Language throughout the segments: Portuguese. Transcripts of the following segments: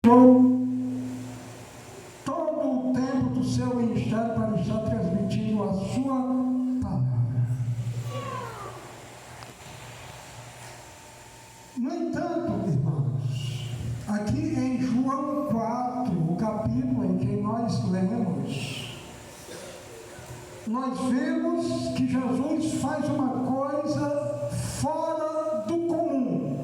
todo o tempo do seu ministério para estar transmitindo a sua palavra. No entanto, irmãos, aqui em João 4, o capítulo em que nós lemos, nós vemos que Jesus faz uma coisa fora do comum.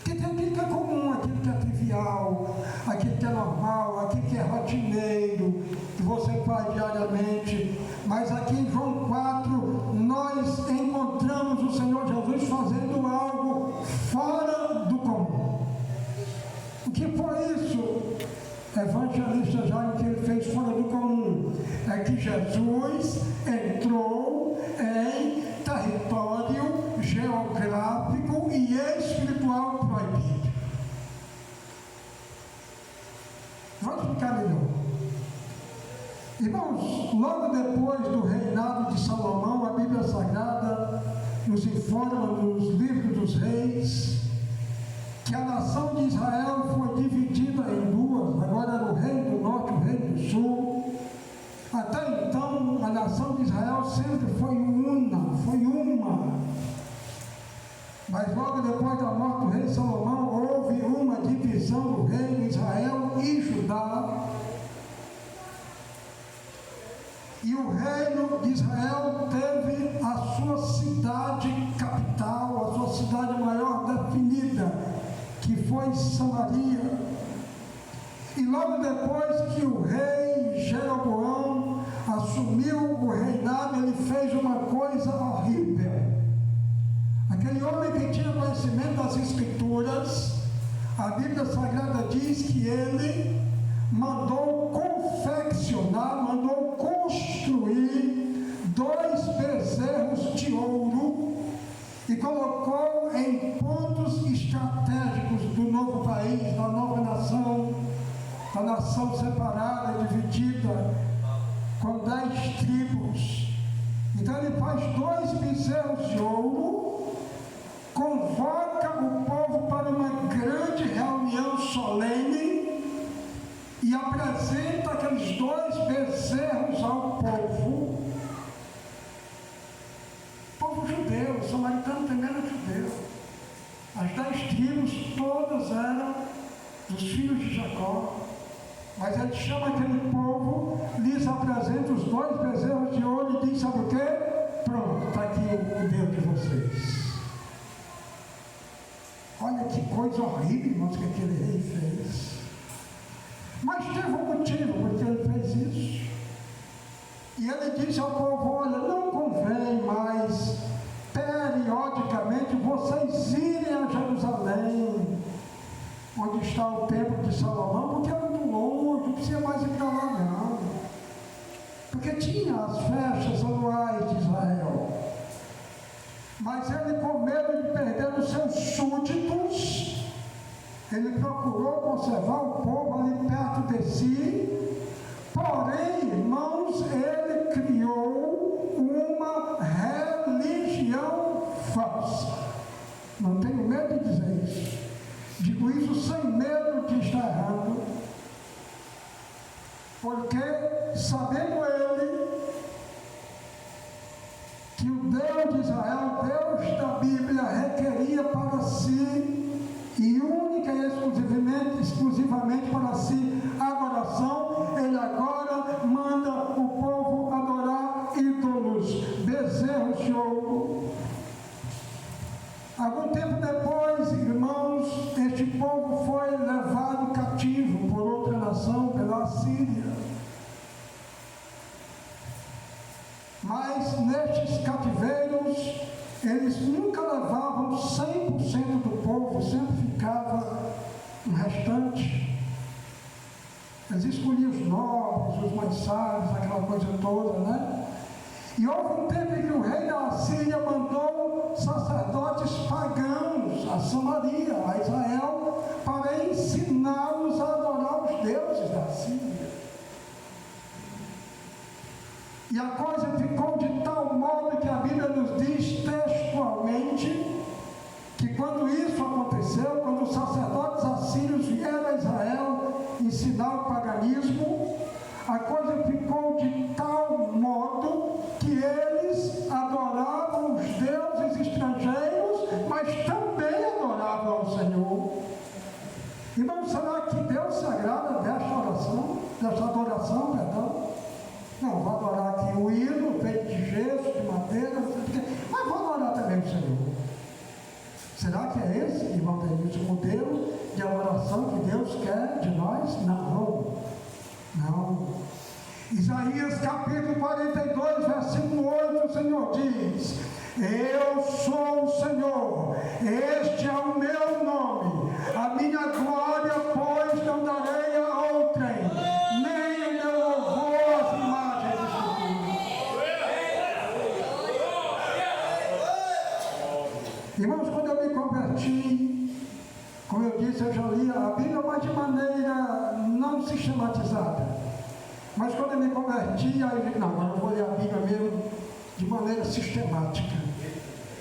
Que tem aquilo que é comum, aquilo que é trivial, aquilo que é normal, aquilo que é rotineiro, que você faz diariamente. Mas aqui em João 4, nós encontramos o Senhor Jesus fazendo algo fora do comum. O que foi isso? Evangelista Jaime, que ele fez fora do comum, é que Jesus entrou em território geográfico e espiritual proibido. Vou explicar melhor. Irmãos, logo depois do reinado de Salomão, a Bíblia Sagrada nos informa nos livros dos reis que a nação de Israel foi dividida em duas. Agora era o reino do norte e o reino do sul. Até então, a nação de Israel sempre foi uma. Mas logo depois da morte do rei Salomão, houve uma divisão do reino de Israel e Judá. E o reino de Israel teve a sua cidade capital, a sua cidade maior definida, que foi Samaria. E logo depois que o rei Jeroboão assumiu o reinado, ele fez uma coisa horrível. Aquele homem que tinha conhecimento das Escrituras, a Bíblia Sagrada diz que ele mandou confeccionar, mandou construir 2 bezerros de ouro e colocou em pontos estratégicos do novo país, da nova nação, da nação separada, dividida, com 10 tribos. Então ele faz 2 bezerros de ouro, convoca o povo para uma grande reunião solene e apresenta aqueles 2 bezerros ao povo. Povo judeu, o samaritano também era judeu. As 10 tribos todas eram dos filhos de Jacó. Mas ele chama aquele povo, lhes apresenta os 2 bezerros de ouro e diz: sabe o quê? Pronto, está aqui o Deus de vocês. Olha que coisa horrível, irmãos, que aquele rei fez. Mas teve um motivo porque ele fez isso. E ele disse ao povo: olha, não convém mais periodicamente vocês irem a Jerusalém, onde está o templo de Salomão, porque é muito longe, não precisa mais ir para lá não. Porque tinha as festas anuais de Israel. Mas ele, com medo de perder os seus súditos, ele procurou conservar o povo ali perto de si. Porém, irmãos, ele criou uma religião falsa. Não tenho medo de dizer isso. Digo isso sem medo de estar errado, porque sabendo ele que o Deus de Israel, Deus da Bíblia, requeria para si, e única e exclusivamente para si, adoração, ele agora manda o povo adorar ídolos, bezerros de ouro. Algum tempo depois, irmãos, este povo foi levado cativo por outra nação, pela Síria. Mas nestes cativeiros, eles nunca levavam 100% do povo, sempre ficava um restante. Eles escolhiam os nobres, os mais sábios, aquela coisa toda, né? E houve um tempo em que o rei da Síria mandou sacerdotes pagãos a Samaria, a Israel, para ensiná-los a adorar os deuses da Síria. E a coisa ficou de tal modo que a Bíblia nos diz textualmente que quando isso aconteceu, quando os sacerdotes assírios vieram a Irmão, será que Deus se agrada desta adoração, perdão? Não, vou adorar aqui o ídolo feito de gesso, de madeira, mas vou adorar também o Senhor. Será que é esse, irmão Denilson, o modelo de adoração que Deus quer de nós? Não. Isaías capítulo 42, versículo 8, o Senhor diz: eu sou o Senhor, este é o meu nome, a minha glória, pois, não darei a outrem, nem o meu louvor às imagens de escultura. Irmãos, quando eu me converti, como eu disse, eu já lia a Bíblia, mas de maneira não sistematizada. Mas quando eu me converti, aí eu disse, não, mas eu vou ler a Bíblia mesmo de maneira sistemática.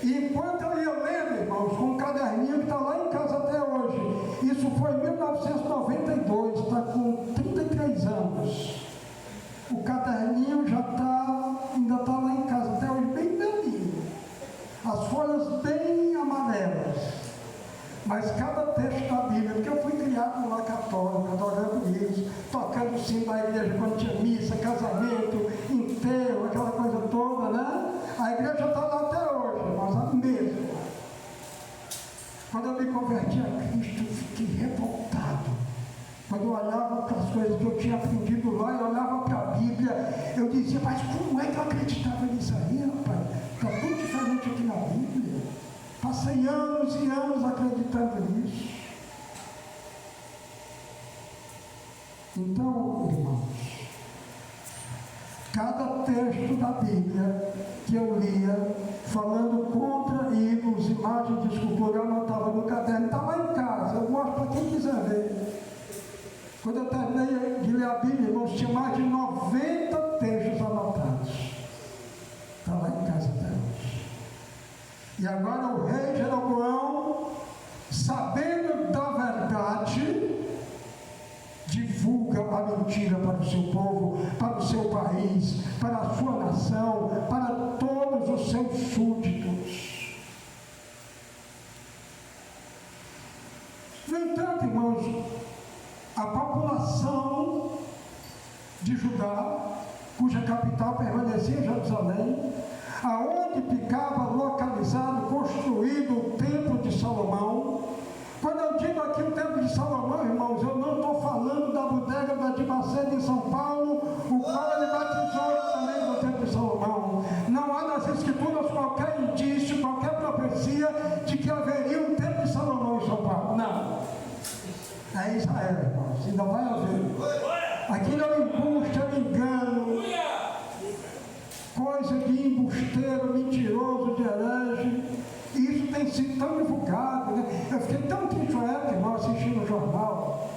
E enquanto eu ia lendo, irmãos, com um caderninho que está lá em casa até hoje, isso foi em 1992, está com 33 anos. O caderninho já ainda está lá em casa até hoje, bem belinho. As folhas bem amarelas. Mas cada texto da Bíblia, porque eu fui criado no lar católico, adorando isso, tocando o sino da igreja quando tinha missa, casamento, enterro, aquela coisa toda, né? A igreja está lá até hoje, mas a mesma. Quando eu me converti a Cristo, eu fiquei revoltado. Quando eu olhava para as coisas que eu tinha aprendido lá, eu olhava para a Bíblia, eu dizia, mas como é que eu acreditava nisso aí, rapaz? Está tudo diferente aqui na Bíblia. Passei anos e anos acreditando nisso. Então, irmãos, cada texto da Bíblia que eu lia, falando contra ídolos, imagens de escultura, eu anotava no caderno, está lá em casa, eu mostro para quem quiser ver. Quando eu terminei de ler a Bíblia, irmãos, tinha mais de 90 textos anotados. Está lá em casa até hoje. E agora o rei Jeroboão, sabendo da verdade, divulga a mentira para o seu povo, para o seu país, para a sua nação, para todos os seus súditos. No entanto, irmãos, a população de Judá, cuja capital permanecia em Jerusalém, aonde ficava localizado, construído o templo de Salomão. Quando eu digo aqui o templo de Salomão, irmãos, eu não estou falando da bodega da de Macedo em São Paulo, o qual ele batizou também no templo de Salomão. Não há nas escrituras qualquer indício, qualquer profecia de que haveria um templo de Salomão em São Paulo. Não. É Israel, irmãos, ainda vai haver. Aquilo é um embuste, é um engano, coisa de embusteiro, mentiroso, de herege. Isso tem sido tão divulgado, né? Eu fiquei tão triste na época, irmão, assistindo o jornal.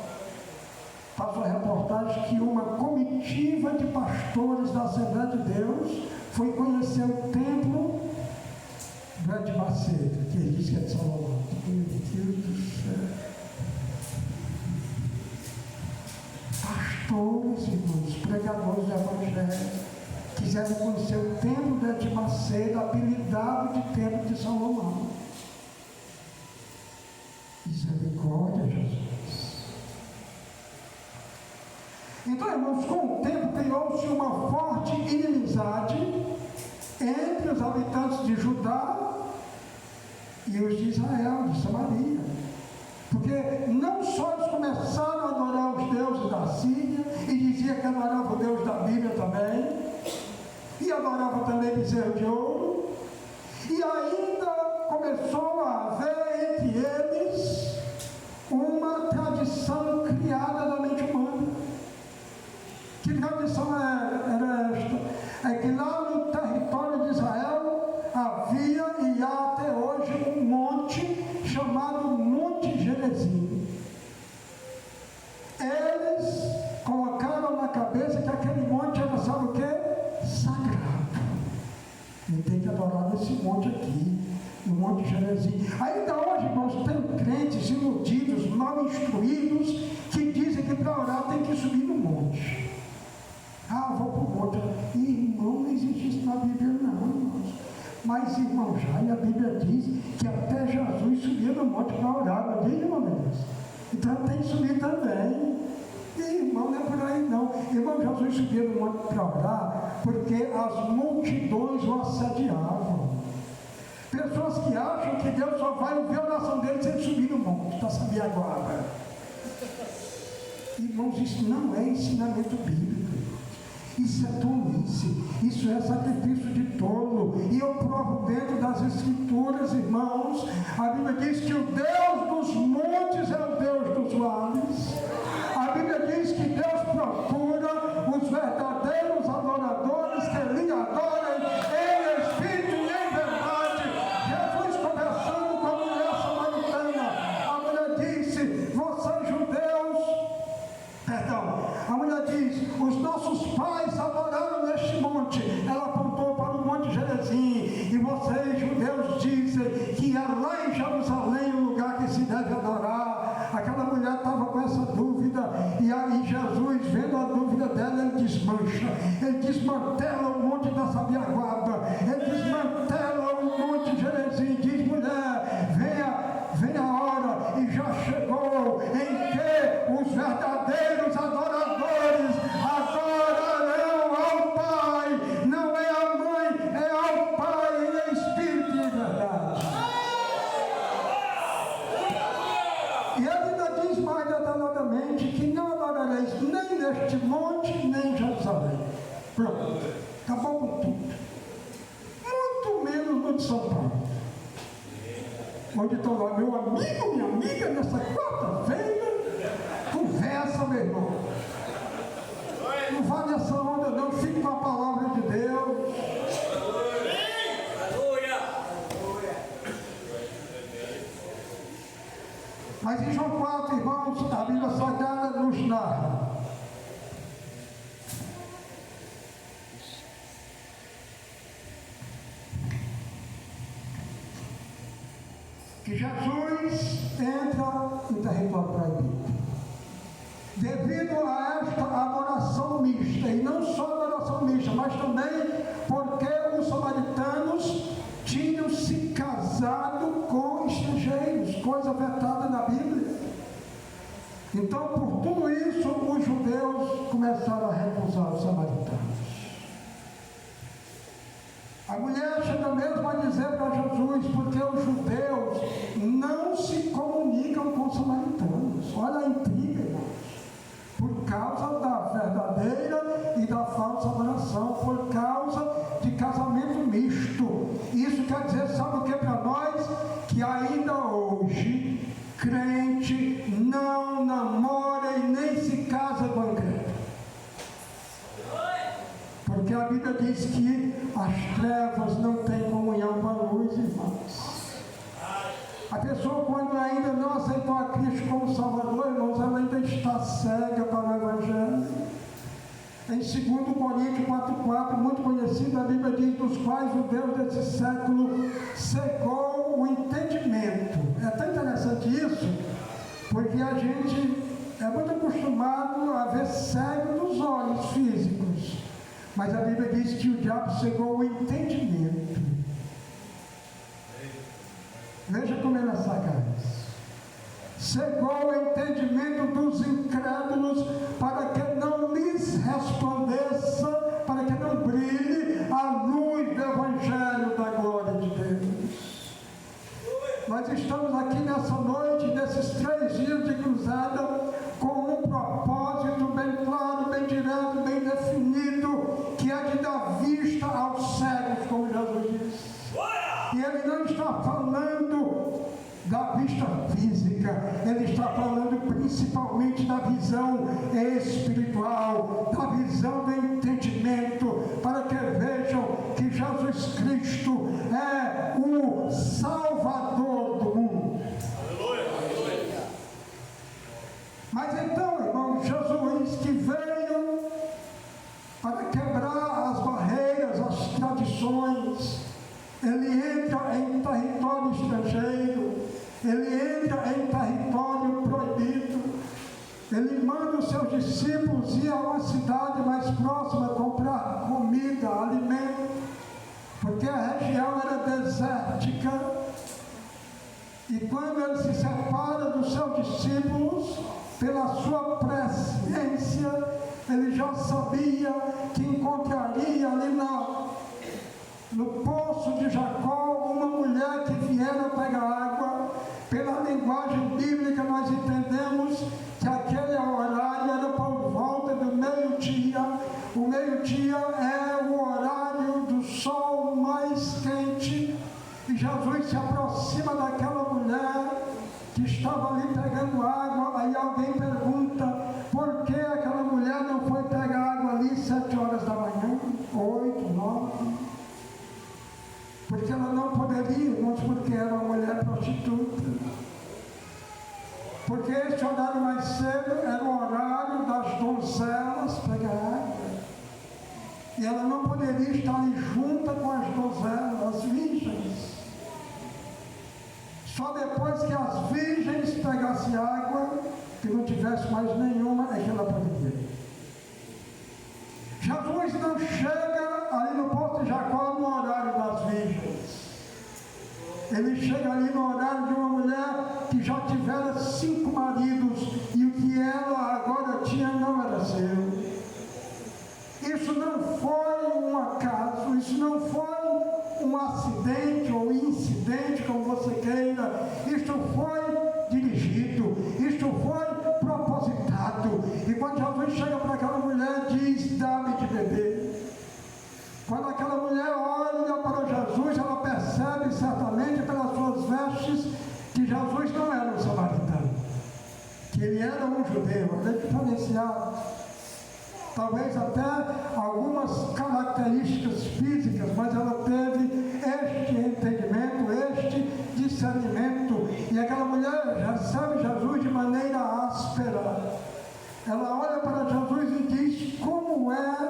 Passou a reportagem que uma comitiva de pastores da Assembleia de Deus foi conhecer o templo do Ed Macedo, que ele disse que é de Salomão. Meu Deus do céu. Pastores, irmãos, pregadores do Evangelho, quiseram conhecer o templo de Ed Macedo, apelidado de templo de Salomão. Misericórdia, Jesus. Então, irmãos, com o tempo criou-se uma forte inimizade entre os habitantes de Judá e os de Israel, de Samaria. Porque não só eles começaram a adorar os deuses da Síria e diziam que adoravam o Deus da Bíblia também, e adorava também bezerro de ouro, e ainda começou a haver entre eles uma tradição criada da mente humana. Que tradição era esta? É que lá no território de Israel havia e há até hoje um monte chamado Monte Gerizim. Eles colocaram na cabeça que aquele monte era, sabe o quê? Sagrado. E tem que adorar nesse monte aqui, no Monte Gerizim. Ainda hoje, irmãos, tem crentes iludidos, mal instruídos, que dizem que para orar tem que subir no monte. Ah, vou para o monte. Irmão, não existe isso na Bíblia, não, irmãos. Mas, irmão, já a Bíblia diz que até Jesus subia no monte para orar, não diz, irmão Deus? Então tem que subir também. E irmão, não é por aí não. Irmão, Jesus subiu no monte para orar porque as multidões o assediavam. Pessoas que acham que Deus só vai ouvir a oração dele se ele subir no monte, para saber agora. Irmãos, isso não é ensinamento bíblico. Isso é tolice, isso é sacrifício de tolo. E eu provo dentro das Escrituras, irmãos, a Bíblia diz que o Deus dos montes é o Deus dos vales. A Bíblia diz que Deus procura os verdadeiros adoradores que lhe adorem em espírito e em verdade. Jesus conversando com a mulher samaritana, a mulher disse, vocês judeus, a mulher diz, os nossos pais adoraram neste monte. Ela apontou para o monte Gerizim, e vocês judeus dizem que é lá em Jerusalém o lugar que se deve adorar. Aquela mulher estava com essa dúvida, e aí Jesus, vendo a dúvida dela, ele desmancha, ele desmantela o monte da Sabiaguaba, ele desmantela o monte Gerizim, diz, mulher, venha a hora, e já chegou em que os verdadeiros adoradores adorarão ao Pai, não é a mãe, é ao Pai em espírito e verdade. E ele ainda diz mais detalhadamente que não adorareis nem neste monte, nem em Jerusalém. Pronto, acabou com tudo. Muito menos no de São Paulo. Onde estão lá, meu amigo, minha amiga, nessa quarta-feira, conversa, meu irmão. Não vá nessa onda, não, fique com a palavra de Deus. Mas em João 4, irmãos, a Bíblia Sagrada nos narra que Jesus entra em território proibido. Devido a esta adoração mista, e não só adoração mista, mas também porque os samaritanos tinham se casado com estrangeiros, coisa vetada na Bíblia. Então, por tudo isso, os judeus começaram a recusar os samaritanos. A mulher chega mesmo a dizer para Jesus, porque os judeus não se comunicam com os samaritanos. Olha a intriga, irmãos. Por causa da verdadeira e da falsa adoração, por causa de casamento misto. Isso quer dizer, sabe o que para nós? Que ainda hoje, crente não namora e nem se casa com crente. Porque a Bíblia diz que as trevas não têm comunhão com a luz, irmãos. A pessoa, quando ainda não aceitou a Cristo como Salvador, irmãos, ela ainda está cega para o Evangelho. Em 2 Coríntios 4,4, muito conhecido, a Bíblia diz, dos quais o Deus desse século cegou o entendimento. É tão interessante isso, porque a gente é muito acostumado a ver cego dos olhos físicos. Mas a Bíblia diz que o diabo cegou o entendimento. Veja como ele é sagaz. Cegou o entendimento dos incrédulos para que não lhes resplandeça, para que não brilhe a luz do Evangelho da glória de Deus. Nós estamos aqui nessa noite, nesses 3 dias de cruzada, com um propósito bem claro, bem direto, bem definido, que é de dar vista aos cegos, como Jesus disse. E ele não está falando da vista física, ele está falando principalmente da visão espiritual, da visão do entendimento, para que vejam que Jesus Cristo é o Salvador do mundo. Mas então, irmão, Jesus que veio para quebrar as barreiras, as tradições, ele entra em território estrangeiro, ele entra em território proibido, ele manda os seus discípulos ir a uma cidade mais próxima comprar comida, alimento, porque a região era desértica, E quando ele se separa dos seus discípulos, pela sua presciência, ele já sabia que encontraria ali no poço de Jacó uma mulher que viera pegar água. Pela linguagem bíblica nós entendemos que aquele horário era por volta do meio-dia. O meio-dia é o horário do sol mais quente. E Jesus se aproxima daquela mulher que estava ali pegando água. Aí alguém pergunta, por que aquela mulher não foi pegar água ali 7 horas da manhã, 8, 9? Porque ela não poderia, irmãos, porque era uma mulher prostituta. Porque esse horário mais cedo era o horário das donzelas pegar água. E ela não poderia estar ali junta com as donzelas, as virgens. Só depois que as virgens pegassem água, que não tivesse mais nenhuma, é que ela poderia. Jesus não chega ali no poço de Jacó no horário das virgens. Ele chega ali no horário de uma mulher que já tivera 5 maridos e o que ela agora tinha não era seu. Isso não foi um acaso, isso não foi um acidente ou incidente, como você queira. Isto foi dirigido, isto foi propositado. E quando Jesus chega para aquela mulher, diz, dá-me de beber. Quando aquela mulher olha para Jesus, ela percebe certamente pelas suas vestes que Jesus não era um samaritano, que ele era um judeu, ele é diferenciado. Talvez até algumas características físicas, mas ela teve este entendimento, este discernimento. E aquela mulher recebe Jesus de maneira áspera. Ela olha para Jesus e diz, como é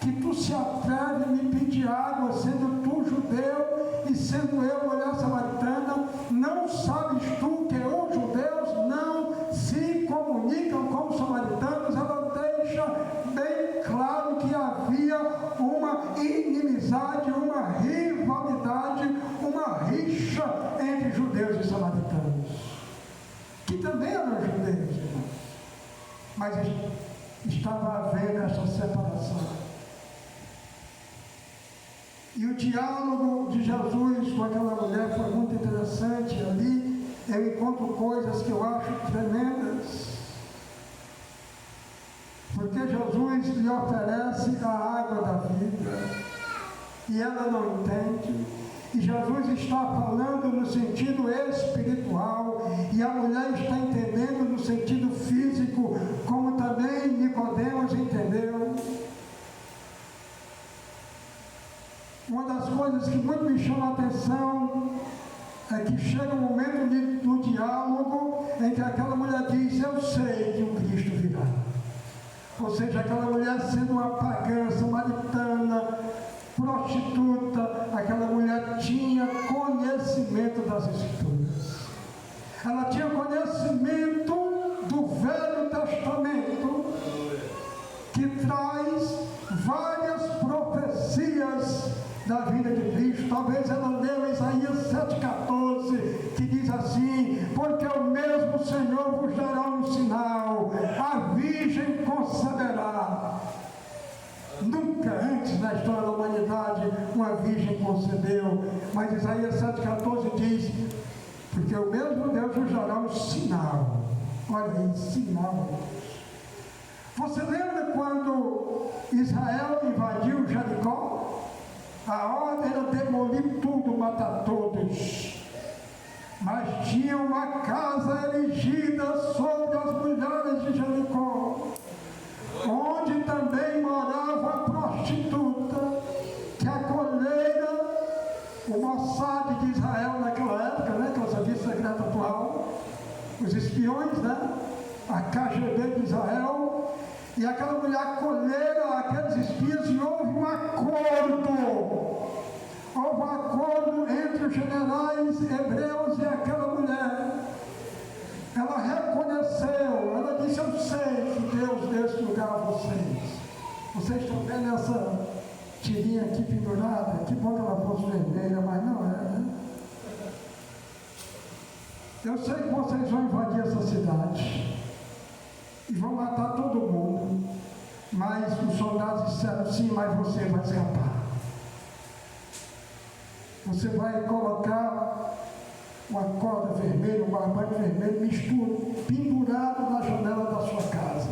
que tu se atreve a me pedir água, sendo tu judeu e sendo eu mulher samaritana? Não sabes tu que os judeus não se comunicam com os samaritanos? Ela deixa bem claro que havia uma inimizade, uma rivalidade, uma rixa entre judeus e samaritanos, que também eram judeus, irmãos, mas estava havendo essa separação. E o diálogo de Jesus com aquela mulher foi muito interessante. Ali eu encontro coisas que eu acho tremendas. Porque Jesus lhe oferece a água da vida e ela não entende. E Jesus está falando no sentido espiritual e a mulher está entendendo no sentido físico, como também Nicodemos entendeu. Uma das coisas que muito me chama a atenção é que chega um momento do diálogo em que aquela mulher diz, eu sei que o Cristo virá. Ou seja, aquela mulher sendo uma pagã, samaritana, prostituta, aquela mulher tinha conhecimento das Escrituras. Ela tinha conhecimento do Velho Testamento, que traz várias profecias da vida de Cristo. Talvez ela leu Isaías 7,14, que diz assim, porque o mesmo Senhor vos dará um sinal, a virgem conceberá. Nunca antes na história da humanidade uma virgem concebeu, mas Isaías 7,14 diz, porque o mesmo Deus vos dará um sinal. Olha aí, sinal. Você lembra quando Israel invadiu Jericó? A ordem era demolir tudo, matar todos. Mas tinha uma casa erigida sobre as mulheres de Jericó, onde também morava a prostituta, que a coleira, o Mossad de Israel naquela época, né, que é o serviço secreto atual, os espiões, né, a KGB de Israel, e aquela mulher colheira aqueles espias e houve um acordo entre os generais hebreus e aquela mulher. Ela reconheceu, ela disse, eu sei que Deus deu esse lugar a vocês. Vocês estão vendo essa tirinha aqui pendurada? Que bom que ela fosse vermelha, mas não é, né? Eu sei que vocês vão invadir essa cidade e vão matar todo mundo, mas os soldados disseram: sim, mas você vai escapar. Você vai colocar uma corda vermelha, um barbante vermelho, pendurado na janela da sua casa.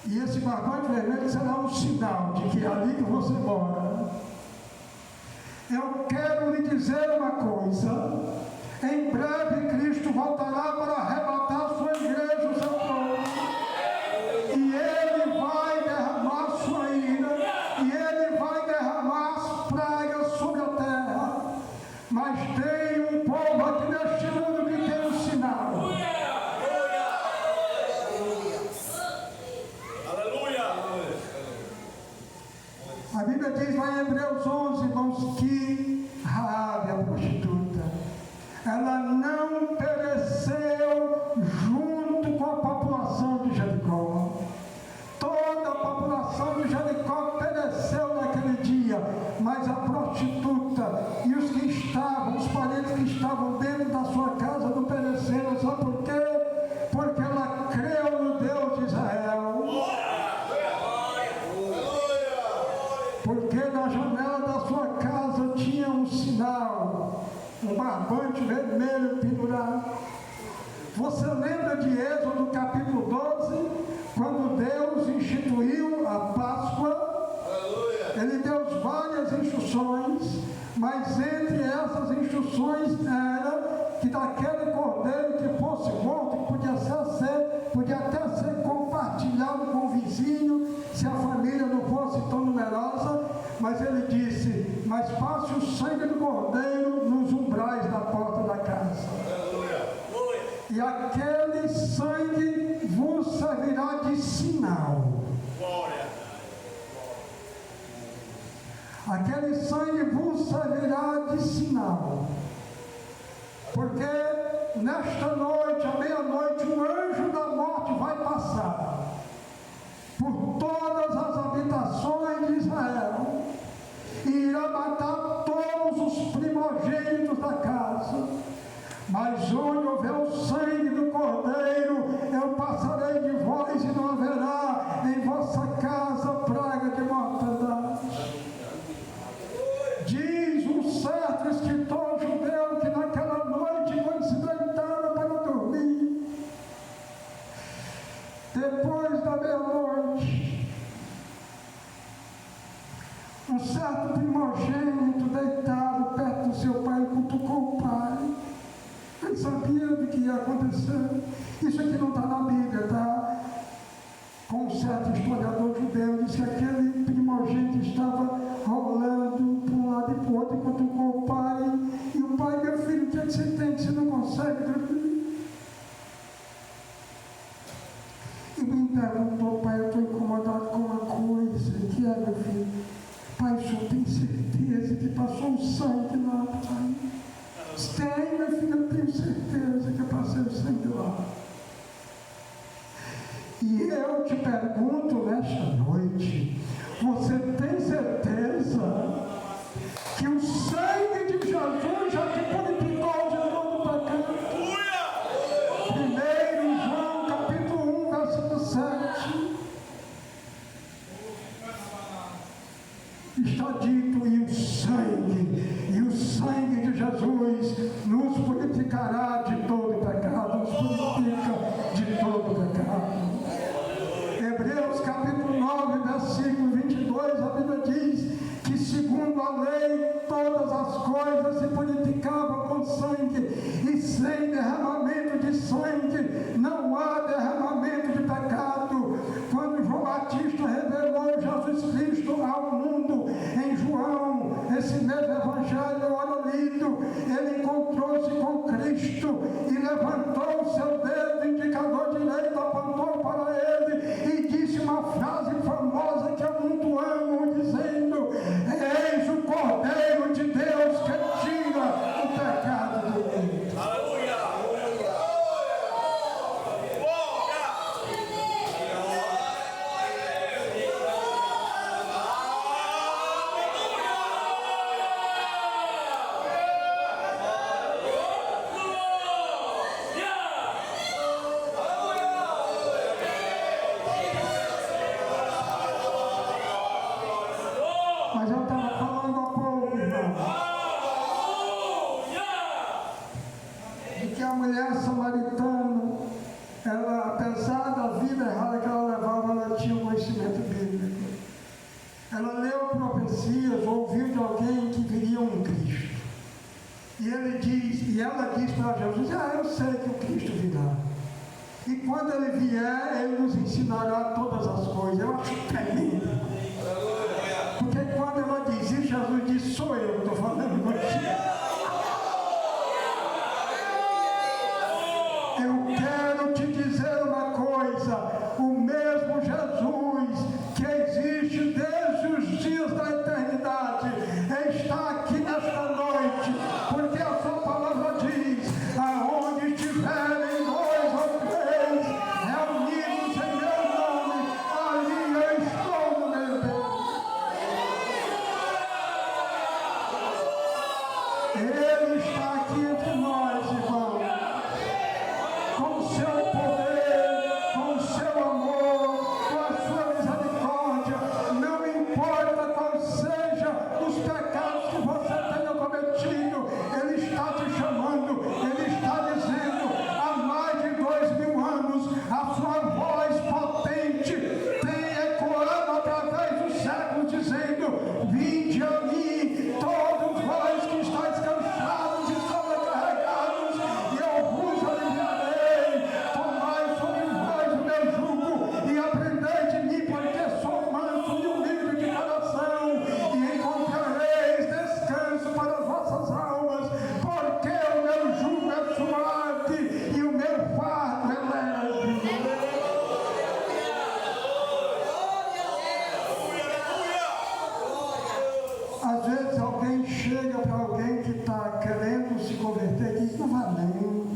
E esse barbante vermelho será um sinal de que é ali que você mora. Eu quero lhe dizer uma coisa: em breve Cristo voltará para arrebatar a sua igreja, o seu povo. E Ele vai derramar sua ira, e Ele vai derramar as pragas sobre a terra. Mas tem um povo aqui neste mundo que tem um sinal. A Bíblia diz lá em Hebreus 11, irmãos, que Raabe, a prostituta, ela não pereceu junto com a população de Jericó. Toda a população de Jericó pereceu naquele dia, mas a prostituta e os que estavam, os parentes que estavam dentro da sua casa não pereceram. Sabe por quê? Porque ela creu no Deus de Israel. Porque na janela da sua casa tinha um sinal, um barbante vermelho pendurado. Você lembra de Êxodo capítulo 12, quando Deus instituiu a Páscoa? Ele deu várias instruções, mas entre essas instruções era que daquele cordeiro que fosse morto, que podia até ser compartilhado com o vizinho, se a família não fosse tão numerosa, mas ele disse: mas passe o sangue do cordeiro nos umbrais da porta da casa. E aquele sangue vos servirá de sinal. Aquele sangue vos servirá de sinal. Porque nesta noite, à meia-noite, um anjo da morte vai passar por todas as habitações de Israel e irá matar todos os primogênitos da casa. Mas onde houver o sangue do cordeiro, eu passarei de vós e não haverá em vossa casa praga de mortandade. Diz um certo escritor judeu que naquela noite, quando se deitaram para dormir, depois da meia-noite, um certo primogênito deitado perto do seu pai cutucou o pai. Ele sabia do que ia acontecer. Isso aqui não está na Bíblia, tá? Com um certo historiador judeu, diz que aquele primogênito estava rolando para um lado e para o outro, enquanto com o pai. E o pai: meu filho, o que você tem que você não consegue dormir? E me perguntou: pai, eu estou incomodado com uma coisa. Que é, meu filho? Pai, o senhor tem certeza que passou um sangue lá, pai? Tem, meu filho, eu tenho certeza que eu passei o sangue lá. E eu te pergunto nesta noite: você tem certeza que o sangue de Jesus já te purificou de todo o pecado? 1 João capítulo 1, versículo 7. Está dito: e o sangue de Jesus nos purificará de todo pecado, nos purifica de todo pecado. Hebreus capítulo 9, versículo 22, a Bíblia diz que segundo a lei todas as coisas se purificavam com sangue, e sem derramamento de sangue não há derramamento de pecado. Quando João Batista revelou Jesus Cristo ao mundo em João, esse mesmo evangelho ora lido, ele encontrou-se com Cristo e levantou o seu dedo indicador direito, apontou para ele e disse uma frase famosa que eu muito amo, dizendo: eis o Cordeiro de Deus que tira o pecado do mundo. Aleluia! disse para Jesus: eu sei que o Cristo virá. E quando ele vier, ele nos ensinará todas as coisas. Eu acho tremendo. Porque quando ela diz isso, Jesus diz: sou eu que estou falando contigo. Eu quero te dizer uma coisa: o mesmo Jesus que existe desde os dias da eternidade está aqui nesta noite, porque a sua palavra diz: aonde estiverem dois ou três reunidos em meu nome, ali eu estou no meio deles. Ele está aqui entre nós, irmão, com o seu poder, com o seu amor, com a sua misericórdia. Não importa qual seja os pecados que você tenha cometido, Ele está te chamando, Ele está dizendo: há mais de 2000 anos, a sua voz potente tem ecoado através dos séculos, dizendo: vinde a mim, todos vós que estáis cansados e sobrecarregados, e eu vos aliviarei. Tomai sobre vós o meu jugo e aprendei de mim, porque sou manso e humilde de coração, e encontrareis descanso para as vossas almas, porque o meu jugo é suave e o meu fardo é leve. Às vezes alguém chega para alguém que está querendo se converter e diz: não vai não,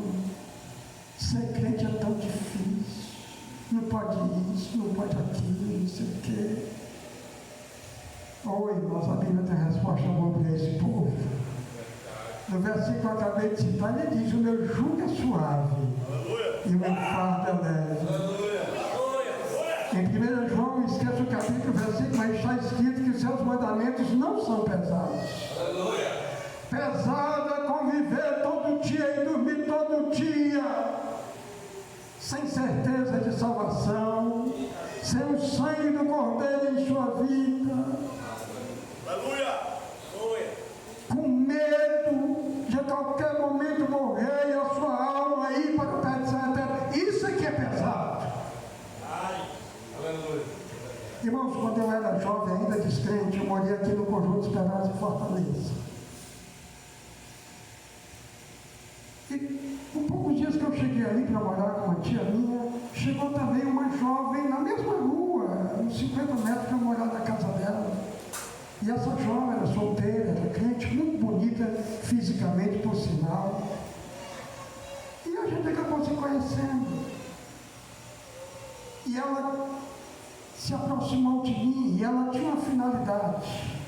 ser crente é tão difícil, não pode isso, não pode aquilo, não sei o quê. Oi, irmãos, a Bíblia tem resposta boa para esse povo. No versículo que eu acabei de citar, ele diz: o meu jugo é suave e o meu fardo é leve. Em 1 João, esqueça o capítulo, versículo, mas está escrito que os seus mandamentos não são pesados. Pesado é conviver todo dia e dormir todo dia, sem certeza de salvação, sem o sangue do Cordeiro em sua vida, com medo de a qualquer momento morrer e a sua alma ir para o perdição eterna. Isso aqui é pesado. Irmãos, quando eu era jovem, ainda descrente, eu morei aqui no Conjunto Esperança em Fortaleza. E por poucos dias que eu cheguei ali para morar com uma tia minha, chegou também uma jovem na mesma rua, uns 50 metros que eu morava na casa dela. E essa jovem era solteira, era crente, muito bonita fisicamente, por sinal. E a gente acabou se conhecendo. E ela se aproximou de mim, e ela tinha uma finalidade.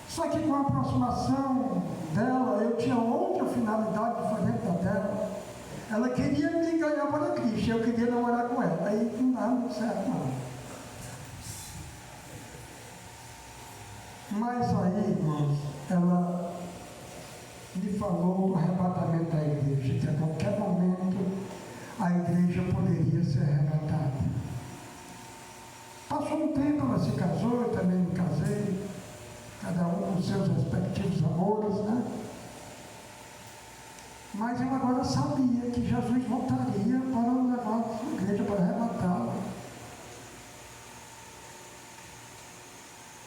Só que com a aproximação dela, eu tinha outra finalidade diferente da dela. Ela queria me ganhar para Cristo, eu queria namorar com ela. Aí não dá muito certo, não. Mas aí, irmãos, ela me falou do arrebatamento da igreja, que a qualquer momento a igreja poderia ser arrebatada. Passou um tempo, ela se casou, eu também me casei, cada um com seus respectivos amores, né? Mas eu agora sabia que Jesus voltaria para levar a igreja, para arrebatá-la.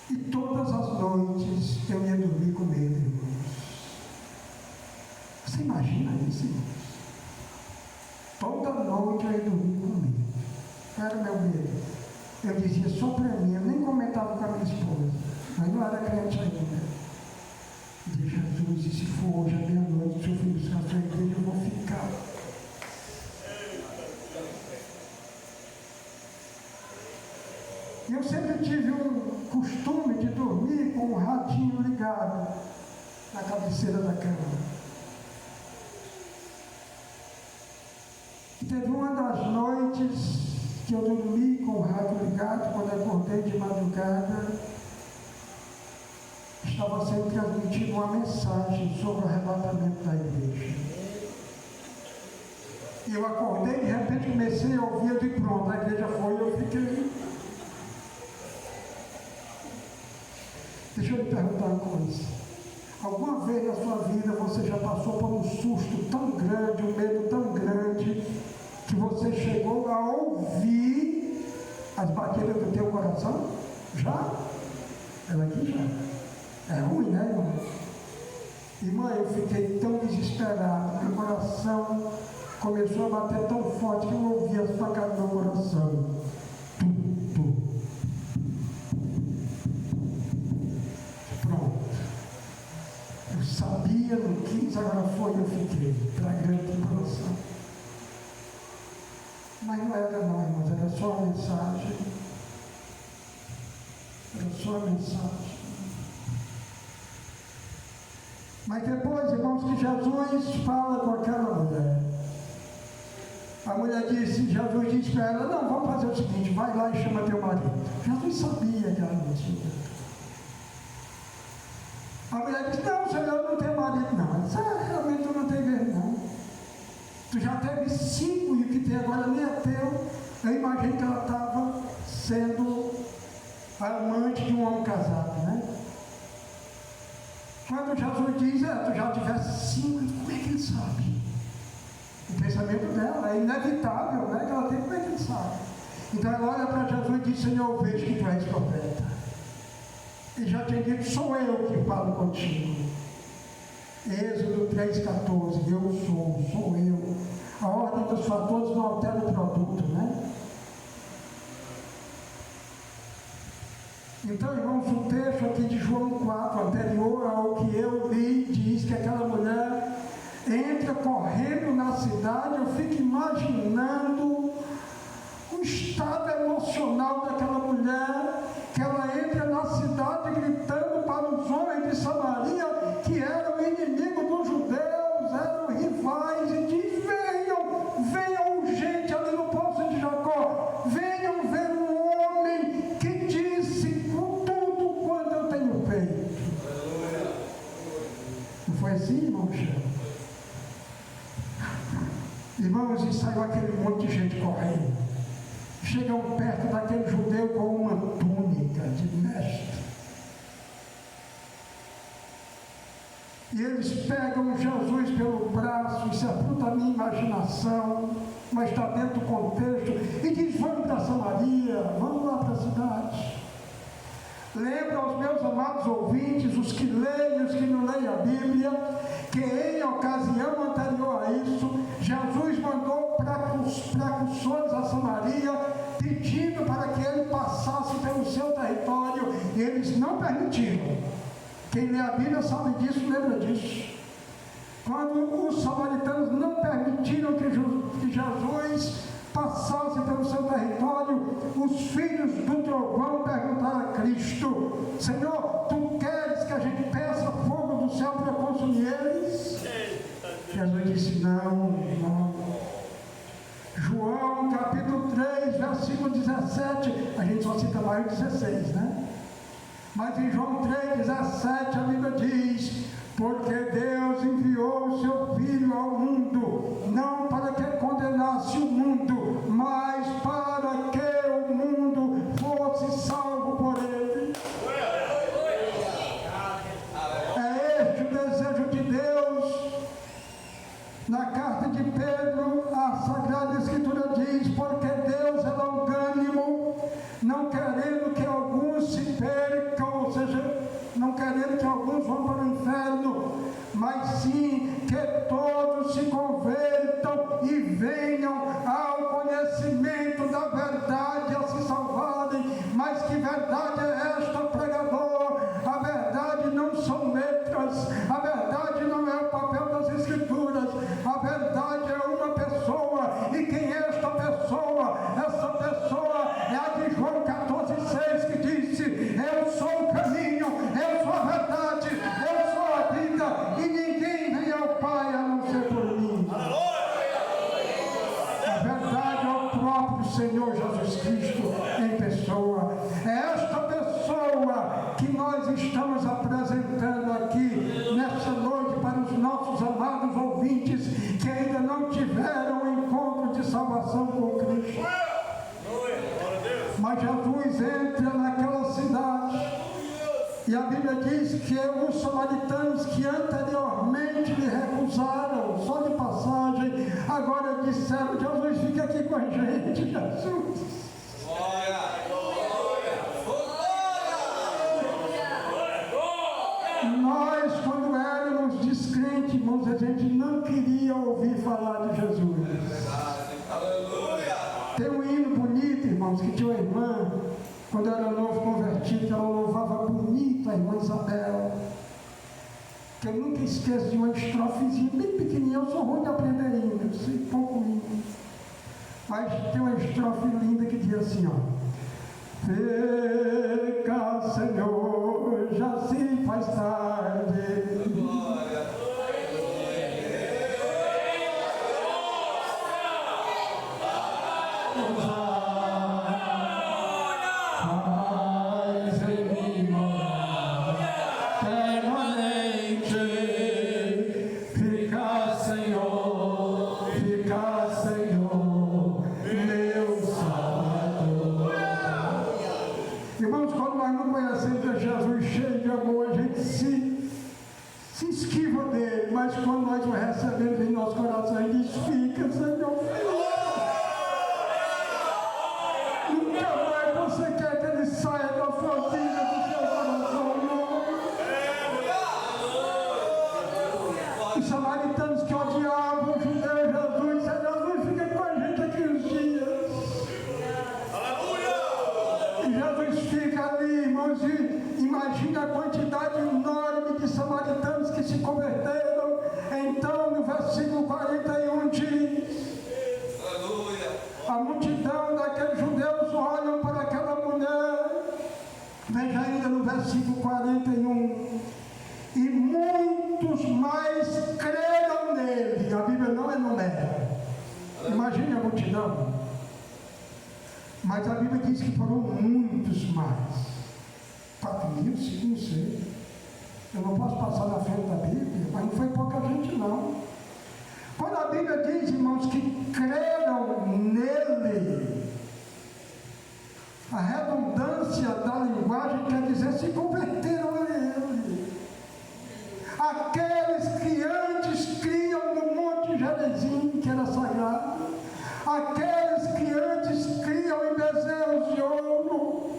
E todas as noites eu ia dormir com medo, irmãos. Você imagina isso, irmãos? Toda noite eu ia dormir com medo. Era meu medo. Eu dizia só para mim, eu nem comentava com a minha esposa, mas não era crente ainda. Eu dizia: Jesus, e se for hoje à meia-noite, se eu for buscar a sua igreja, eu vou ficar. E eu sempre tive um costume de dormir com o radinho ligado na cabeceira da cama. E teve uma das noites que eu dormi com o rádio ligado. Quando eu acordei de madrugada, estava sendo transmitida uma mensagem sobre o arrebatamento da igreja. E eu acordei, de repente comecei a ouvir, eu disse: pronto, a igreja foi, eu fiquei. Deixa eu lhe perguntar uma coisa. Alguma vez na sua vida você já passou por um susto tão grande, um medo tão grande, que você chegou a ouvir as batidas do teu coração? Já? Ela aqui já. É ruim, né, irmão? Irmã, eu fiquei tão desesperado, meu coração começou a bater tão forte que eu ouvi as facadas no meu coração. Pronto. Eu sabia, não quis, agora foi, eu fiquei. Para grande coração. Mas não era não, irmãos, era só uma mensagem. Era só uma mensagem. Mas depois, irmãos, que Jesus fala com aquela mulher. A mulher disse, Jesus disse para ela, não, vamos fazer o seguinte, vai lá e chama teu marido. Jesus sabia que ela não tinha. A mulher disse, não, Senhor, eu não tenho marido não. Ela disse, realmente tu não tem mesmo não. Tu já teve 5 e o que tem agora nem é teu. Eu imagino que ela estava sendo a amante de um homem casado, né? Quando Jesus diz, tu já tivesse 5, como é que ele sabe? O pensamento dela é inevitável, né? Que ela tem, como é que ele sabe? Então ela olha para Jesus e diz, Senhor, eu vejo que tu és profeta. E já tinha dito, sou eu que falo contigo. Êxodo 3,14, eu sou eu. A ordem dos fatores não altera o produto, né? Então, irmãos, o texto aqui de João 4, anterior ao que eu li, diz que aquela mulher entra correndo na cidade. Eu fico imaginando o estado emocional daquela mulher, que ela entra na cidade gritando para os homens de Samaria, que eram inimigos dos judeus, eram rivais, e diz, venham urgente ali no poço de Jacó, venham ver um homem que disse com tudo quanto eu tenho feito. Não foi assim, irmão? Irmãos, e saiu aquele monte de gente correndo. Chegam perto daquele judeu com uma túnica de mestre. E eles pegam Jesus pelo braço, isso é fruto da minha imaginação, mas está dentro do contexto, e diz, vamos para Samaria, vamos lá para a cidade. Lembro aos meus amados ouvintes, os que leem e os que não leem a Bíblia, que em ocasião anterior a isso, Jesus mandou precursores a Samaria, pedindo para que ele passasse pelo seu território, e eles não permitiram. Quem lê a Bíblia sabe disso, lembra disso. Quando os samaritanos não permitiram que Jesus passasse pelo seu território, os filhos do trovão perguntaram a Cristo, Senhor, tu queres que a gente peça fogo do céu para consumir eles? Jesus disse, não. João capítulo 3, versículo 17, a gente só cita mais o 16, né? Mas em João 3,17 a Bíblia diz, porque Deus enviou o seu Filho ao mundo, não para que condenasse o mundo, mas para que o mundo fosse salvo por ele. É este o desejo de Deus. Na carta de Pedro, a Sagrada Escritura diz, porque Deus é longânimo, não querendo que alguns se percam, ou seja, não querendo que alguns vão para o inferno, mas sim que todos se convertam e venham ao conhecimento da verdade, a se salvarem. Mas que verdade é esta, pregador? A verdade não são letras, a verdade não é o papel das Escrituras, a verdade é uma pessoa. E quem é esta pessoa? Essa pessoa é a de João 14,6, que disse, eu sou o caminho, eu sou a verdade, eu sou a vida, e ninguém vem ao Pai a não ser por mim. A verdade é o próprio Senhor Jesus Cristo em pessoa. É esta pessoa que nós estamos apresentando aqui nessa noite para os nossos amados ouvintes que ainda não tiveram um encontro de salvação com Cristo. Mas Jesus entra naquela cidade E a Bíblia diz que os samaritanos que anteriormente lhe recusaram, só de passagem, agora disseram: Jesus, fica aqui com a gente, Jesus. Nós, quando éramos descrentes, irmãos, a gente não queria ouvir falar de Jesus. Tem um hino bonito, irmãos, que tinha uma irmã, quando eu era novo convertido, ela louvava bonito a irmã Isabel. Que eu nunca esqueço de uma estrofezinha bem pequenininha. Eu sou ruim de aprender hino, eu sei pouco hino. Mas tem uma estrofe linda que diz assim, ó: fica, Senhor, já se faz tarde. Irmãos, quando nós não conhecemos a Jesus cheio de amor, a gente se esquiva dele, mas quando nós o recebemos em nosso coração, a gente fica, Senhor. Nunca mais você quer que ele saia da sua vida, do seu coração, não. Os samaritanos que odiavam os judeus, Jesus fica com a gente aqui uns dias. Jesus fica ali, irmãos, e imagina a quantidade enorme de samaritanos que se converteram. Então, no versículo 41 diz: a multidão daqueles judeus olham para aquela mulher. Veja ainda no versículo 41. E muitos mais creram nele. A Bíblia não enumera. Imagine a multidão. Mas a Bíblia diz que foram muitos mais. 4.000, 5.000, não sei. Eu não posso passar na frente da Bíblia, mas não foi pouca gente, não. Quando a Bíblia diz, irmãos, que creram nele, a redundância da linguagem quer dizer se converteram a ele. Aqueles que antes criam no Monte Gerizim, que era sagrado, aqueles que antes criam em bezerros de ouro,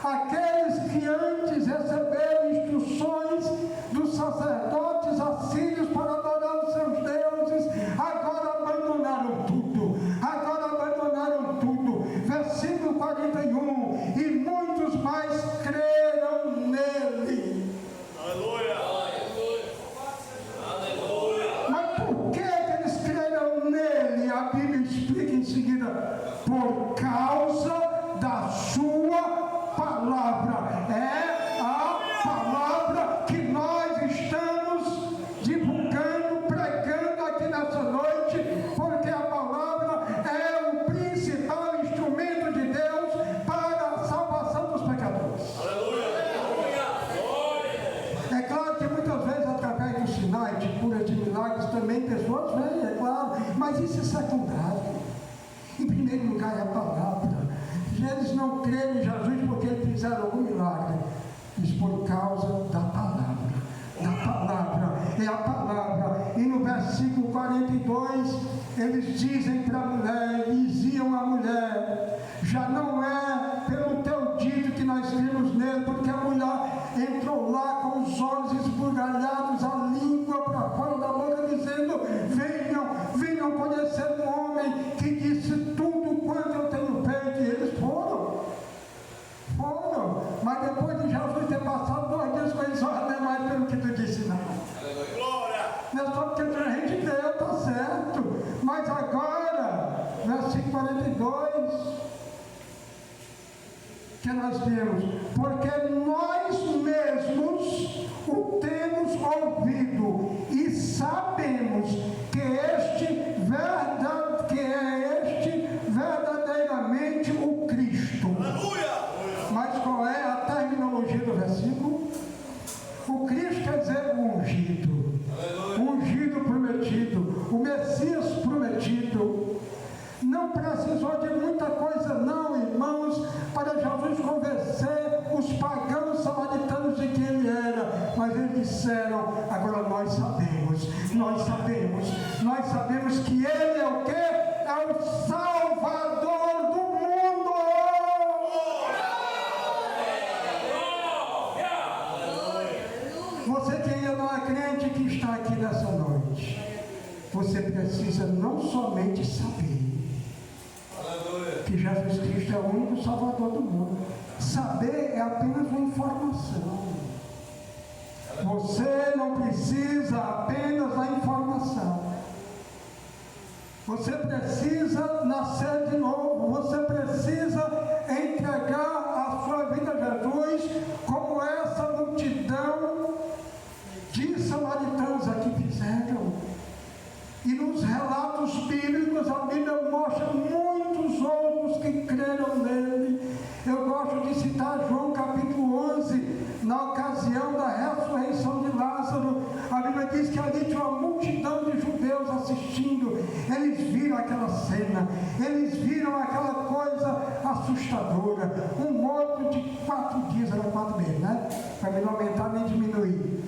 aqueles que antes receberam instruções dos sacerdotes assírios para adorar os seus deuses, agora abandonaram tudo, versículo 41, e muitos mais creram nele. Aleluia! Mas por que eles creram nele? A Bíblia explica em seguida: por causa da sua palavra. É a palavra que nós estamos divulgando, pregando aqui nessa noite, porque a palavra é o principal instrumento de Deus para a salvação dos pecadores. É claro que muitas vezes, através dos sinais de cura, de milagres, também pessoas vêm, é claro, mas isso é secundário. Em primeiro lugar é a palavra. Eles não creram em Jesus porque eles fizeram algum milagre. Diz por causa da palavra. É a palavra. E no versículo 42, eles dizem para a mulher, diziam à mulher: já não é pelo teu dito que nós cremos nele, porque a mulher entrou lá com os olhos esbugalhados, a língua para fora da boca, dizendo: venham conhecer um homem que disse tudo quanto eu tenho feito. E eles foram, mas depois de Jesus ter passado 2 dias com eles, não é mais pelo que tu disse, não. Não é só porque a gente deu, está certo. Mas agora, versículo 42, que nós temos: porque nós mesmos o temos ouvido e sabemos que verdadeiramente o Cristo. Mas qual é a terminologia do versículo? O Cristo quer dizer o ungido. O ungido prometido, o Messias prometido. Não precisou de muita coisa não, irmãos, para Jesus convencer os pagãos samaritanos de que ele nós sabemos que Ele é o quê? É o Salvador do mundo. Você que ainda não é crente, que está aqui nessa noite, você precisa não somente saber que Jesus Cristo é o único Salvador do mundo. Saber é apenas uma informação. Você não precisa apenas da informação. Você precisa nascer de novo. Você precisa entregar a sua vida a Jesus, como essa multidão de samaritanos aqui fizeram. E nos relatos bíblicos, a Bíblia mostra muitos outros que creram nele. Eu gosto de citar João capítulo 11, na ocasião da ressurreição de Lázaro. A Bíblia diz que ali tinha uma multidão de judeus assistindo. Eles viram aquela cena, eles viram aquela coisa assustadora. Um morto de 4 dias, era 4 meses, né? Para não aumentar nem diminuir.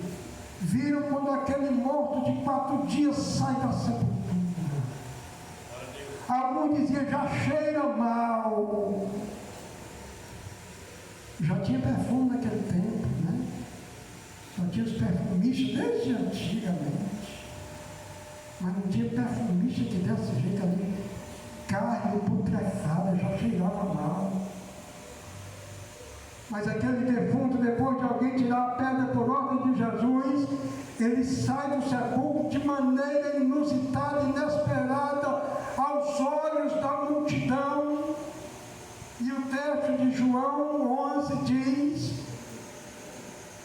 Viram quando aquele morto de 4 dias sai da sepultura. Alguns diziam, já cheira mal. Já tinha perfume naquele tempo, né? Só tinha os perfumistas desde antigamente. Mas não tinha perfumista que desse jeito ali. Carne putrefada, já cheirava mal. Mas aquele defunto, depois de alguém tirar a pedra por ordem de Jesus, ele sai do sepulcro de maneira inusitada, inesperada, aos olhos da multidão. E o texto de João 11 diz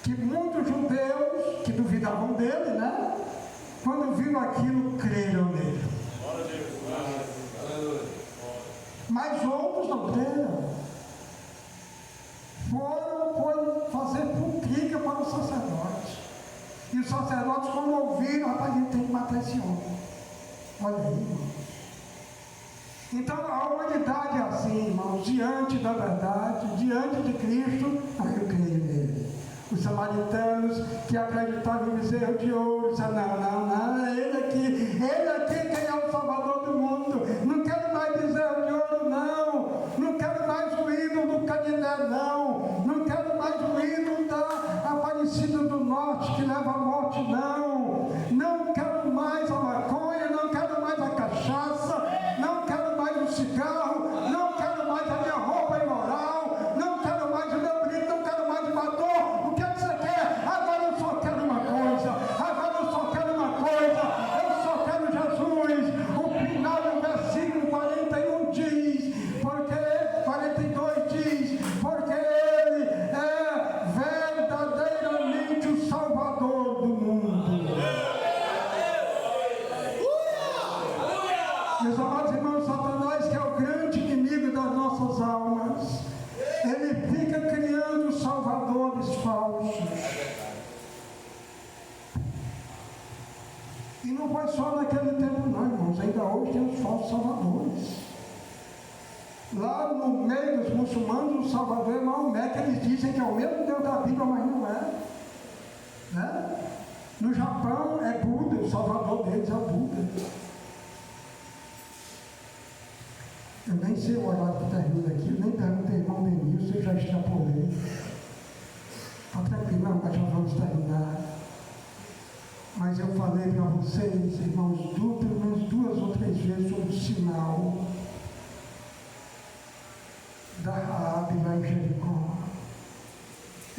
que muitos judeus, que duvidavam dele, né? Quando viram aquilo, creram nele. Mas outros não creram. Foram fazer intriga para os sacerdotes. E os sacerdotes, quando ouviram, rapaz, ele tem que matar esse homem. Olha aí, irmãos. Então a humanidade é assim, irmãos, diante da verdade, diante de Cristo, eu creio nele. Os samaritanos que acreditavam no bezerro de ouro, disseram, não, é ele aqui quem é o Salvador do mundo. Não quero mais bezerro de ouro, não quero mais o ídolo do Canindé, não quero mais o ídolo da Aparecida do Norte que leva à morte, não quero mais a maconha, não quero mais a cachaça, não quero mais o cigarro, não quero mais a minha roupa imoral, não quero mais o meu brinco, não quero mais o batom. O que é que você quer? Agora eu só quero uma coisa, eu só quero Jesus. O final do versículo 41 diz, 42 diz, porque Ele é verdadeiramente o Salvador do mundo. Meus amados irmãos, Satanás, que é o grande inimigo das nossas almas, ele fica criando salvadores falsos. E não foi só naquele tempo não, irmãos, ainda hoje tem os falsos salvadores. Lá no meio dos muçulmanos, o Salvador é Maomé, que eles dizem que é o mesmo Deus da Bíblia, mas não é. Né? No Japão é Buda, o Salvador deles é o Buda. Eu nem sei o horário que termina aqui, nem perguntei ao irmão Denilson, eu já extrapolei. Está tranquilo, não, mas já vamos terminar. Mas eu falei para vocês, irmãos, pelo menos 2 ou 3 vezes sobre o sinal da Raabe lá em Jericó.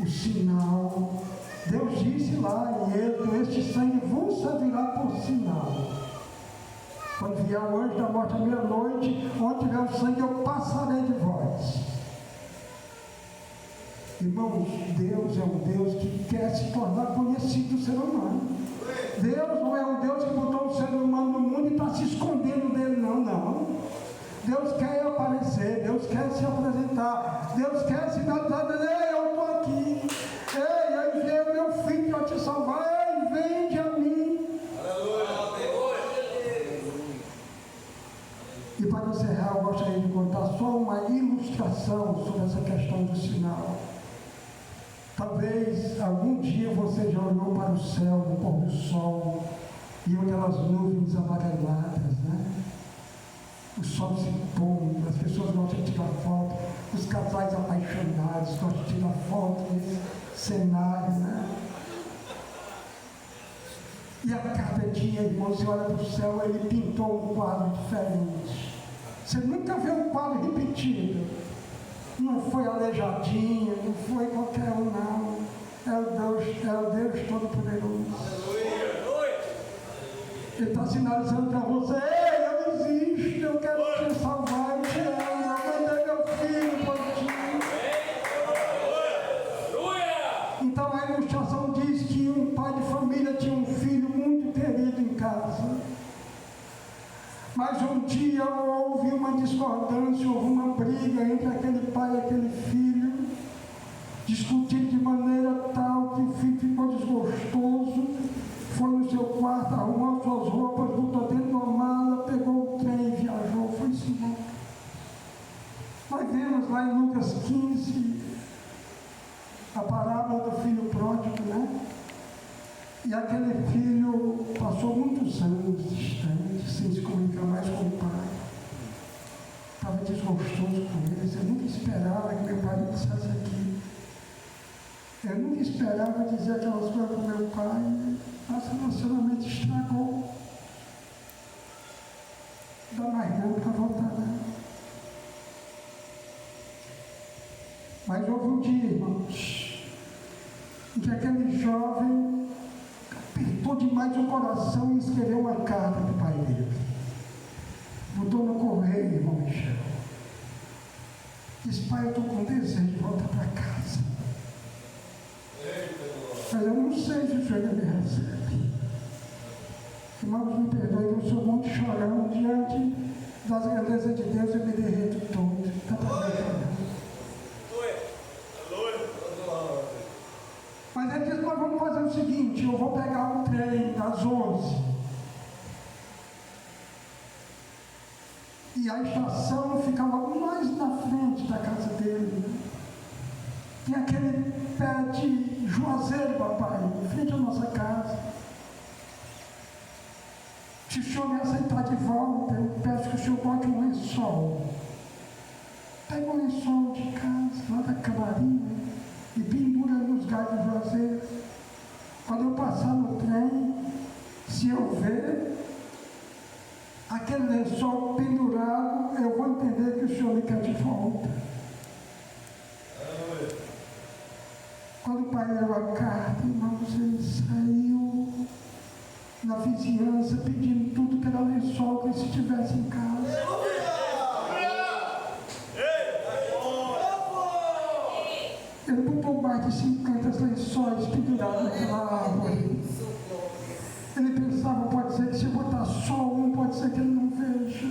O sinal, Deus disse lá em Êxodo, este sangue vos servirá por sinal. Quando vier o anjo da morte à meia-noite, onde tiver o sangue, eu passarei de vós. Irmãos, Deus é um Deus que quer se tornar conhecido do ser humano. Deus não é um Deus que botou o ser humano no mundo e está se escondendo dele, não. Deus quer aparecer, Deus quer se apresentar, Deus quer se dar, ei, eu estou aqui, ei, eu enviei o meu filho para te salvar, ei, vende a mim. E para encerrar, eu gostaria de contar só uma ilustração sobre essa questão do sinal. Talvez algum dia você já olhou para o céu no pôr do sol e aquelas nuvens amareladas, né? O sol se pondo, as pessoas gostam de tirar foto, os casais apaixonados gostam de tirar foto nesse cenário, né? E a cada dia, irmão, você olha para o céu, ele pintou um quadro diferente. Você nunca vê um quadro repetido. Não foi Aleijadinho, não foi qualquer um, não. É o Deus Todo-Poderoso. Ele está sinalizando para você: ei, eu existo, eu quero te salvar, eu te amo, eu mandei meu filho por ti. Então a ilustração diz que um pai de família tinha um filho muito querido em casa. Mas um dia houve uma discordância, houve uma briga entre aquele pai e aquele filho. Discutiram de maneira tal que o filho ficou desgostoso, foi no seu quarto, arrumou suas roupas, botou dentro de uma mala, pegou o trem e viajou, foi-se embora. Nós vemos lá em Lucas 15 a parábola do filho pródigo, né? E aquele filho passou muitos anos distante, sem se comunicar mais com o pai. Estava desgostoso com eles. Eu nunca esperava que meu pai me dissesse aqui. Eu nunca esperava dizer aquelas coisas para o meu pai. Nosso relacionamento estragou. Não dá mais nada para voltar, não. Mas houve um dia, irmãos, em que aquele jovem apertou demais o coração e escreveu uma carta para o pai dele. Botou no correio, irmão Michel. Disse: pai, eu estou com desejo de voltar para casa. Mas eu não sei se o senhor me recebe. Irmãos, me perdoe, eu sou muito chorão diante das grandezas de Deus, eu me derreto todo. Está para ver. Mas ele disse: nós vamos fazer o seguinte, eu vou pegar um trem das 11. E a estação fica logo mais na frente da casa dele. Tem aquele pé de juazeiro, papai, em frente à nossa casa. Se o senhor me aceitar de volta, eu peço que o senhor bote um lençol. Pega um lençol de casa, lá da camarinha, e pendura nos galhos do juazeiro. Quando eu passar no trem, se eu ver aquele lençol pendurado, eu vou entender que o senhor me quer de volta. Quando o pai leu a carta, irmãos, ele saiu na vizinhança pedindo tudo que era lençol que ele estivesse em casa. Ele botou mais de 50 lençóis pendurados naquela árvore. Ele pensava: pode ser que se eu botar só um, pode ser que ele não veja.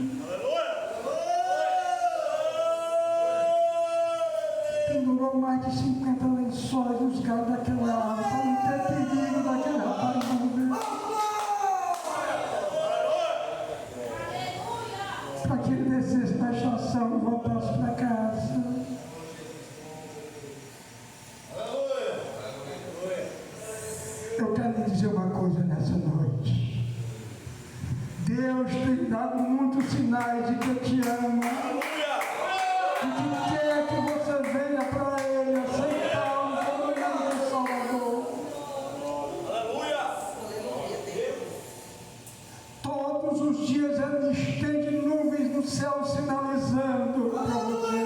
Pendurou mais de 50 lençóis nos galhos daquela árvore, para não ter perigo daquele rapaz não ver. Para que ele descesse da estação e voltasse para casa. Eu quero lhe dizer uma coisa nessa noite. Deus tem dado muitos sinais de que te ama. E que quer que você venha para Ele, aceitá-lo como meu Salvador. Todos os dias Ele estende nuvens no céu sinalizando para você.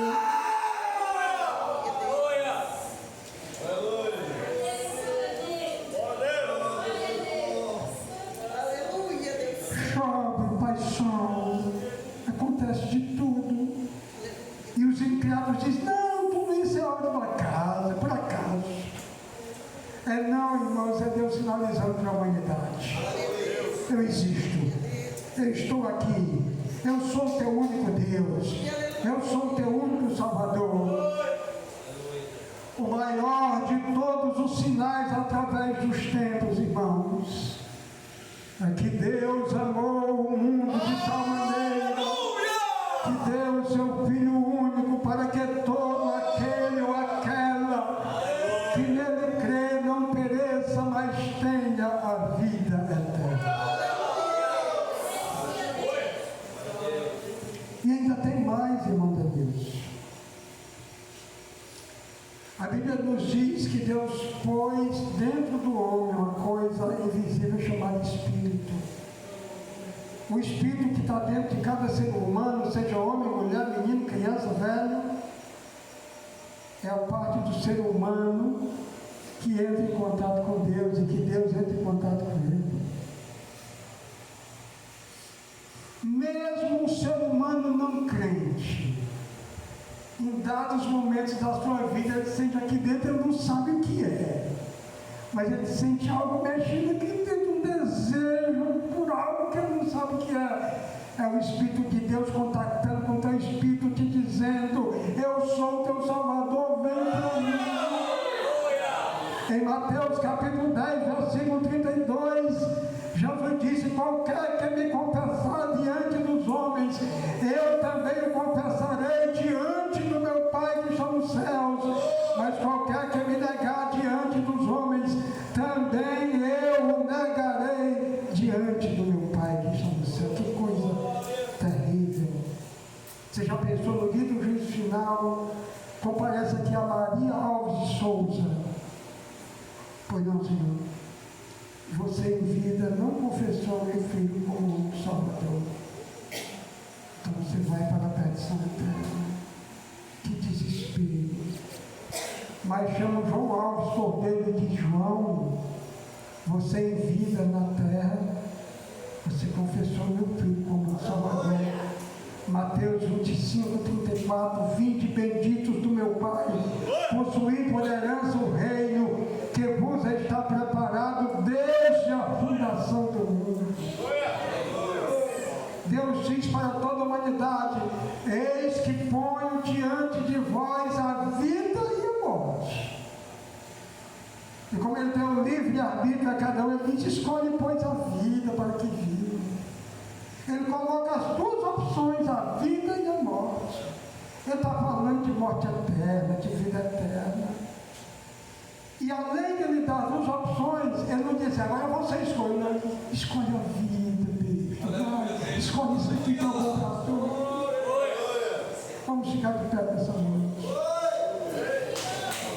Chove, paixão, acontece de tudo. E os empregados dizem: não, tudo isso é obra da casa, por acaso. É não, irmãos, é Deus sinalizando para a humanidade. Eu existo, eu estou aqui, eu sou o teu único Deus, eu sou o teu único Salvador. O maior de todos os sinais através dos tempos, irmãos, é que Deus amou o mundo de tal maneira que deu o seu Filho único para que todo aquele ou aquela que nele crê não pereça, mas tenha a vida eterna. A Bíblia nos diz que Deus pôs dentro do homem uma coisa invisível chamada espírito. O espírito que está dentro de cada ser humano, seja homem, mulher, menino, criança, velho, é a parte do ser humano que entra em contato com Deus e que Deus entra em contato com ele. Mesmo um ser humano não crente, em dados momentos da sua vida, ele sente aqui dentro, ele não sabe o que é, mas ele sente algo mexendo aqui dentro, um desejo por algo que ele não sabe o que é. É o Espírito de Deus contactando com o teu espírito, te dizendo: eu sou o teu Salvador, vem para mim. Em Mateus capítulo 10, versículo 32, Jesus disse: qualquer que me confessar diante dos homens, eu também o confessarei diante do meu Pai que está nos céus. Mas qualquer que me negar diante dos homens, também eu o negarei diante do meu Pai que está no céu. Que coisa terrível! Você já pensou no dia do juízo final? Comparece aqui a Maria Alves de Souza. Pois não, Senhor. Você em vida não confessou meu filho como Salvador. Então você vai para a perdição eterna. Que desespero. Mas chama João Alves Cordeiro e diz: João, você em vida na terra, você confessou meu filho como Salvador. Mateus 25, 34, 20 benditos do meu Pai, possuí por herança o reino que vos está preparado desde a fundação do mundo. Deus diz para toda a humanidade: eis que ponho diante de vós a vida e a morte. E como ele tem um livre-arbítrio a cada um, ele diz: escolhe, pois, a vida para que viva. Ele coloca as duas opções, a vida e a morte. Ele está falando de morte eterna, de vida eterna. E além de ele dar duas opções, ele não diz: agora você escolhe. Não, escolhe a vida, Deus. Escolhe isso aqui que eu vou